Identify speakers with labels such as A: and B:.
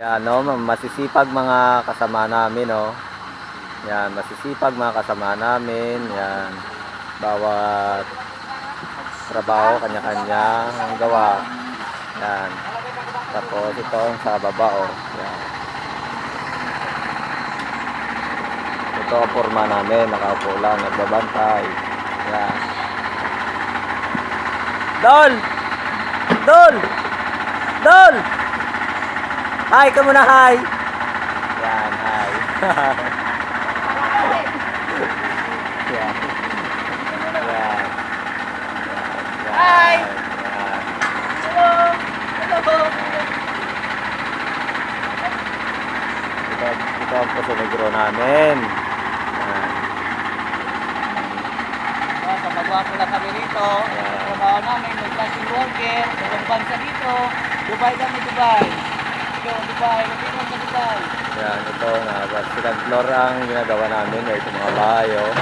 A: Yan, no, masisipag mga kasama namin, no. Yan, masisipag mga kasama namin. Yan, bawat trabaho kanya-kanya ang gawa. Yan. Tapos ito ang sa baba, oh. Yan. Ito ang forma namin, nakaupo lang, nagbabantay. Yan. Dol! Dol! Dol! Hi ka muna, hi! Yan, hi. Yan. Yan.
B: Hi!
A: Yan.
B: Hello! Hello!
A: Ito ang puso negro namin. Yan.
B: Magwapo lang kami rito. Trabaho namin, may classing worker. Ibang bansa dito. Dubai kami, Dubai. Ito, Dubai. Kapinong sa Dubai.
A: Yan, ito na second floor ang ginagawa namin. Ito mga bahay, oh.